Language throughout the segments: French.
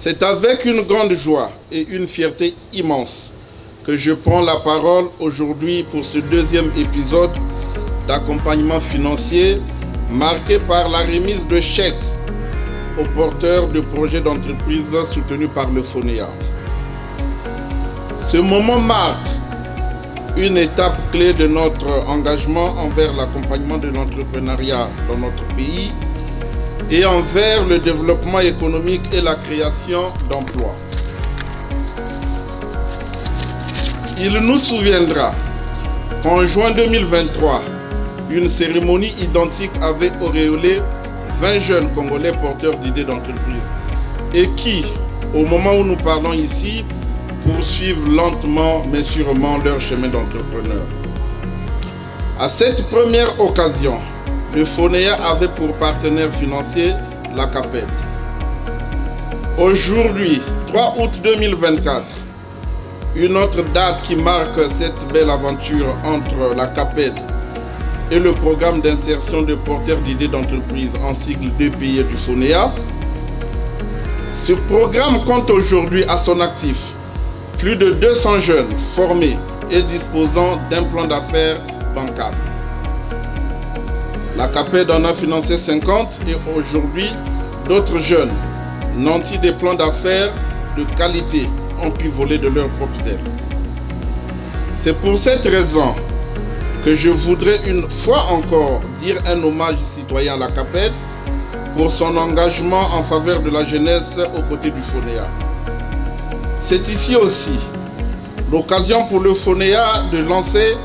C'est avec une grande joie et une fierté immense que je prends la parole aujourd'hui pour ce deuxième épisode d'accompagnement financier marqué par la remise de chèques aux porteurs de projets d'entreprise soutenus par le FONEA. Ce moment marque une étape clé de notre engagement envers l'accompagnement de l'entrepreneuriat dans notre pays et envers le développement économique et la création d'emplois. Il nous souviendra qu'en juin 2023, une cérémonie identique avait auréolé 20 jeunes Congolais porteurs d'idées d'entreprise et qui, au moment où nous parlons ici, poursuivent lentement mais sûrement leur chemin d'entrepreneur. À cette première occasion, le FONEA avait pour partenaire financier la CAPED. Aujourd'hui, 3 août 2024, une autre date qui marque cette belle aventure entre la CAPED et le programme d'insertion de porteurs d'idées d'entreprise en sigle DPI du FONEA. Ce programme compte aujourd'hui à son actif plus de 200 jeunes formés et disposant d'un plan d'affaires bancable. La CAPED en a financé 50 et aujourd'hui, d'autres jeunes, nantis des plans d'affaires de qualité, ont pu voler de leurs propres ailes. C'est pour cette raison que je voudrais une fois encore dire un hommage citoyen à la CAPED pour son engagement en faveur de la jeunesse aux côtés du FONEA. C'est ici aussi l'occasion pour le FONEA de lancer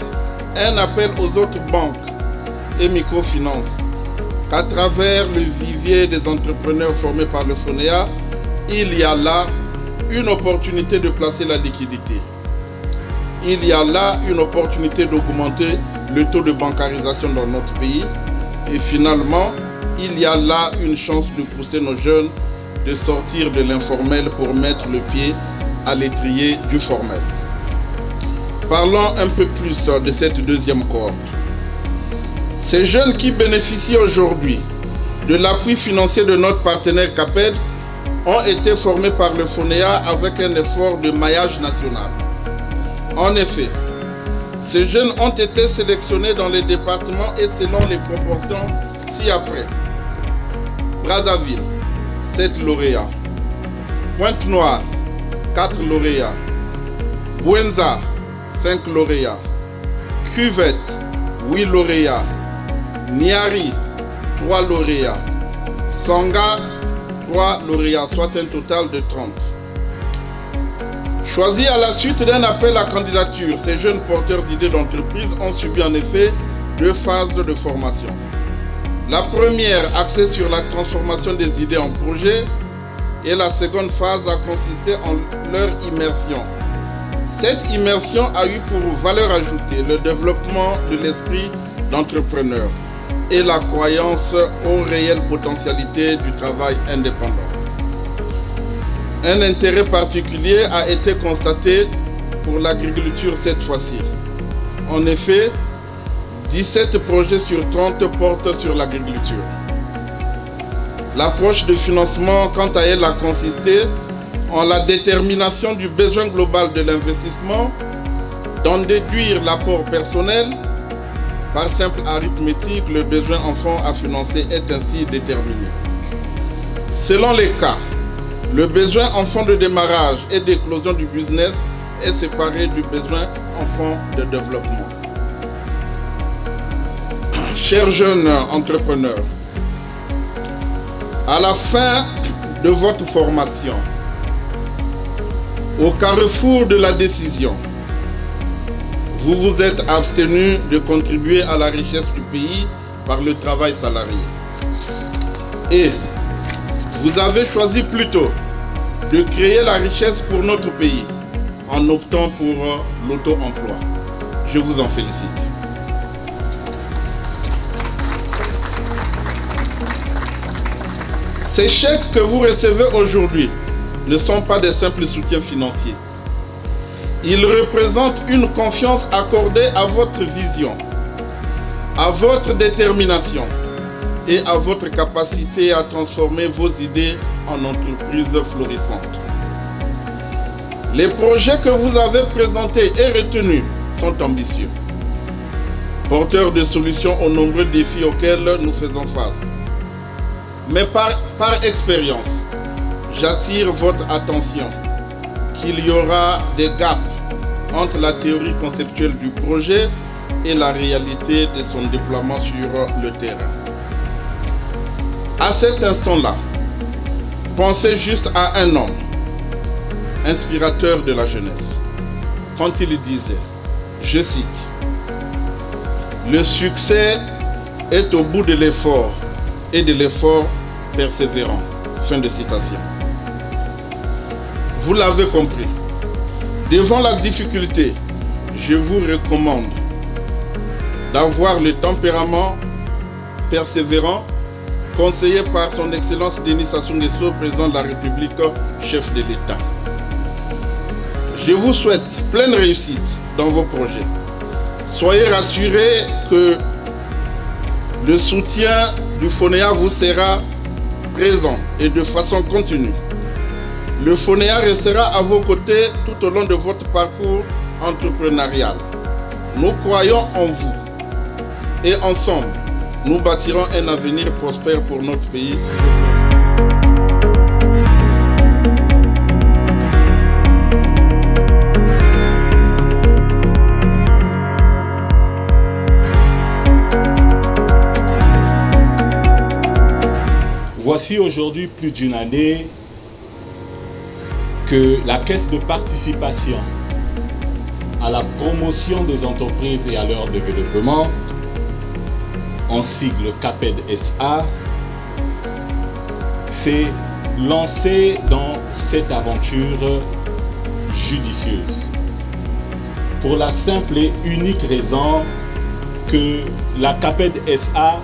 un appel aux autres banques et microfinance, qu'à travers le vivier des entrepreneurs formés par le FONEA, il y a là une opportunité de placer la liquidité. Il y a là une opportunité d'augmenter le taux de bancarisation dans notre pays. Et finalement, il y a là une chance de pousser nos jeunes de sortir de l'informel pour mettre le pied à l'étrier du formel. Parlons un peu plus de cette deuxième cohorte. Ces jeunes qui bénéficient aujourd'hui de l'appui financier de notre partenaire CAPED ont été formés par le FONEA avec un effort de maillage national. En effet, ces jeunes ont été sélectionnés dans les départements et selon les proportions ci-après. Brazzaville, 7 lauréats. Pointe-Noire, 4 lauréats. Bouenza, 5 lauréats. Cuvette, 8 lauréats. Niari, 3 lauréats. Sanga, 3 lauréats, soit un total de 30. Choisis à la suite d'un appel à candidature, ces jeunes porteurs d'idées d'entreprise ont subi en effet 2 phases de formation. La première axée sur la transformation des idées en projets et la seconde phase a consisté en leur immersion. Cette immersion a eu pour valeur ajoutée le développement de l'esprit d'entrepreneur et la croyance aux réelles potentialités du travail indépendant. Un intérêt particulier a été constaté pour l'agriculture cette fois-ci. En effet, 17 projets sur 30 portent sur l'agriculture. L'approche de financement, quant à elle, a consisté en la détermination du besoin global de l'investissement, d'en déduire l'apport personnel. Par simple arithmétique, le besoin enfant à financer est ainsi déterminé. Selon les cas, le besoin enfant de démarrage et d'éclosion du business est séparé du besoin enfant de développement. Chers jeunes entrepreneurs, à la fin de votre formation, au carrefour de la décision, vous vous êtes abstenu de contribuer à la richesse du pays par le travail salarié. Et vous avez choisi plutôt de créer la richesse pour notre pays en optant pour l'auto-emploi. Je vous en félicite. Ces chèques que vous recevez aujourd'hui ne sont pas des simples soutiens financiers. Ils représentent une confiance accordée à votre vision, à votre détermination et à votre capacité à transformer vos idées en entreprises florissantes. Les projets que vous avez présentés et retenus sont ambitieux, porteurs de solutions aux nombreux défis auxquels nous faisons face. Mais par expérience, j'attire votre attention qu'il y aura des gaps entre la théorie conceptuelle du projet et la réalité de son déploiement sur le terrain. À cet instant-là, pensez juste à un homme, inspirateur de la jeunesse, quand il disait, je cite, « Le succès est au bout de l'effort et de l'effort persévérant. » Fin de citation. Vous l'avez compris. Devant la difficulté, je vous recommande d'avoir le tempérament persévérant conseillé par son Excellence Denis Sassou Nguesso, président de la République, chef de l'État. Je vous souhaite pleine réussite dans vos projets. Soyez rassurés que le soutien du FONEA vous sera présent et de façon continue. Le FONEA restera à vos côtés tout au long de votre parcours entrepreneurial. Nous croyons en vous et ensemble, nous bâtirons un avenir prospère pour notre pays. Voici aujourd'hui plus d'une année que la Caisse de participation à la promotion des entreprises et à leur développement, en sigle CAPED SA, s'est lancée dans cette aventure judicieuse. Pour la simple et unique raison que la CAPED SA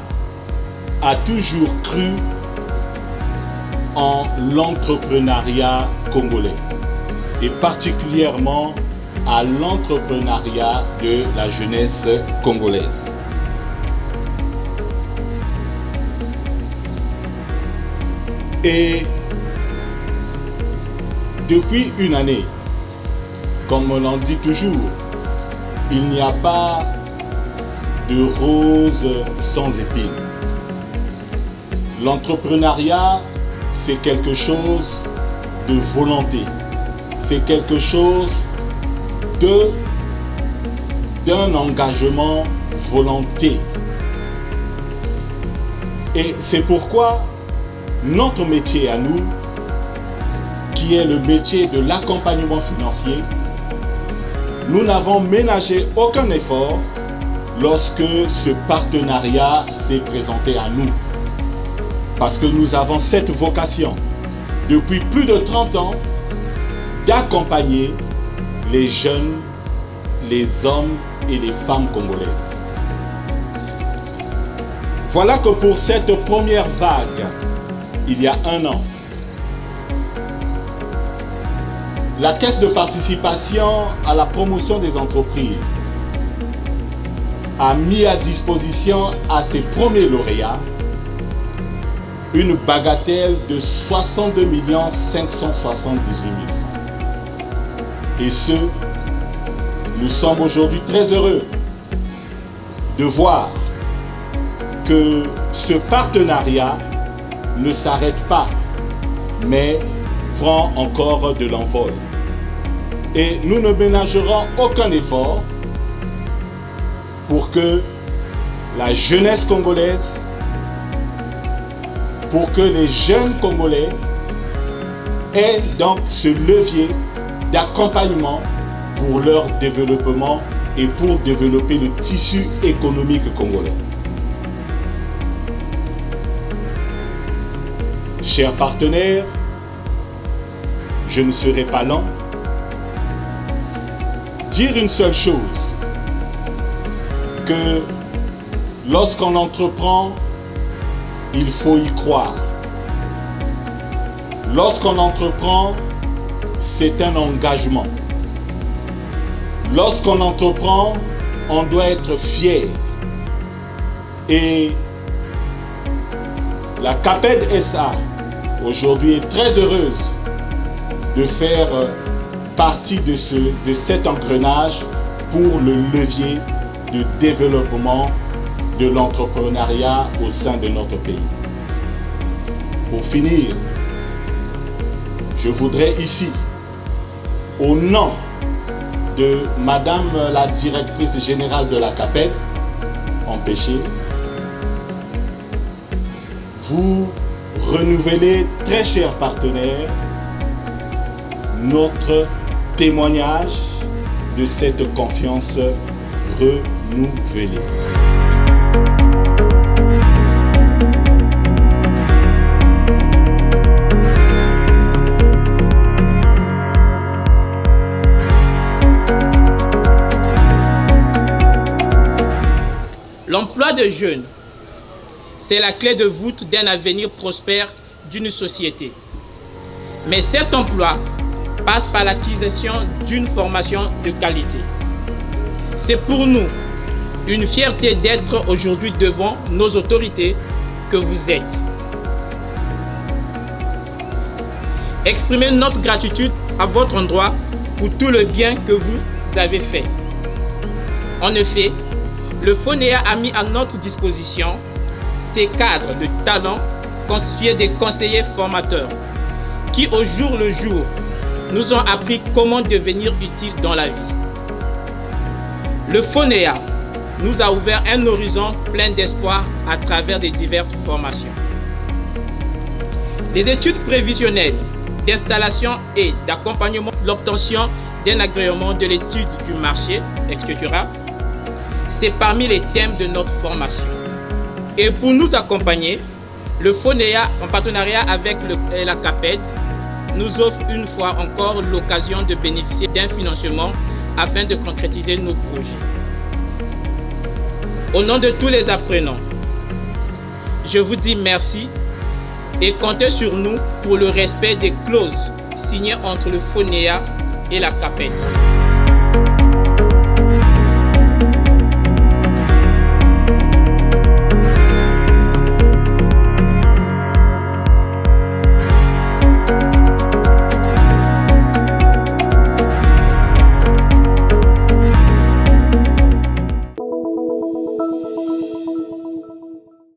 a toujours cru en l'entrepreneuriat congolais et particulièrement à l'entrepreneuriat de la jeunesse congolaise. Et depuis une année, comme on l'en dit toujours, il n'y a pas de rose sans épines. L'entrepreneuriat, c'est quelque chose de volonté, c'est quelque chose d'un engagement volonté. Et c'est pourquoi notre métier à nous, qui est le métier de l'accompagnement financier, nous n'avons ménagé aucun effort lorsque ce partenariat s'est présenté à nous. Parce que nous avons cette vocation, depuis plus de 30 ans, d'accompagner les jeunes, les hommes et les femmes congolaises. Voilà que pour cette première vague, il y a un an, la Caisse de participation à la promotion des entreprises a mis à disposition à ses premiers lauréats une bagatelle de 62 578 000 francs. Et nous sommes aujourd'hui très heureux de voir que ce partenariat ne s'arrête pas, mais prend encore de l'envol. Et nous ne ménagerons aucun effort pour que la jeunesse congolaise, pour que les jeunes Congolais aient donc ce levier d'accompagnement pour leur développement et pour développer le tissu économique congolais. Chers partenaires, je ne serai pas lent. Dire une seule chose, que lorsqu'on entreprend, il faut y croire. Lorsqu'on entreprend, c'est un engagement. Lorsqu'on entreprend, on doit être fier. Et la CAPED SA, aujourd'hui, est très heureuse de faire partie de cet engrenage pour le levier de développement de l'entrepreneuriat au sein de notre pays. Pour finir, je voudrais ici, au nom de Madame la directrice générale de la CAPED, empêchée, vous renouveler, très chers partenaires, notre témoignage de cette confiance renouvelée. L'emploi de jeunes, c'est la clé de voûte d'un avenir prospère d'une société. Mais cet emploi passe par l'acquisition d'une formation de qualité. C'est pour nous une fierté d'être aujourd'hui devant nos autorités que vous êtes. Exprimez notre gratitude à votre endroit pour tout le bien que vous avez fait. En effet, le FONEA a mis à notre disposition ses cadres de talent constitués des conseillers formateurs qui, au jour le jour, nous ont appris comment devenir utiles dans la vie. Le FONEA nous a ouvert un horizon plein d'espoir à travers des diverses formations. Les études prévisionnelles d'installation et d'accompagnement de l'obtention d'un agrément de l'étude du marché, etc., c'est parmi les thèmes de notre formation. Et pour nous accompagner, le FONEA, en partenariat avec la CAPED, nous offre une fois encore l'occasion de bénéficier d'un financement afin de concrétiser nos projets. Au nom de tous les apprenants, je vous dis merci et comptez sur nous pour le respect des clauses signées entre le FONEA et la CAPED.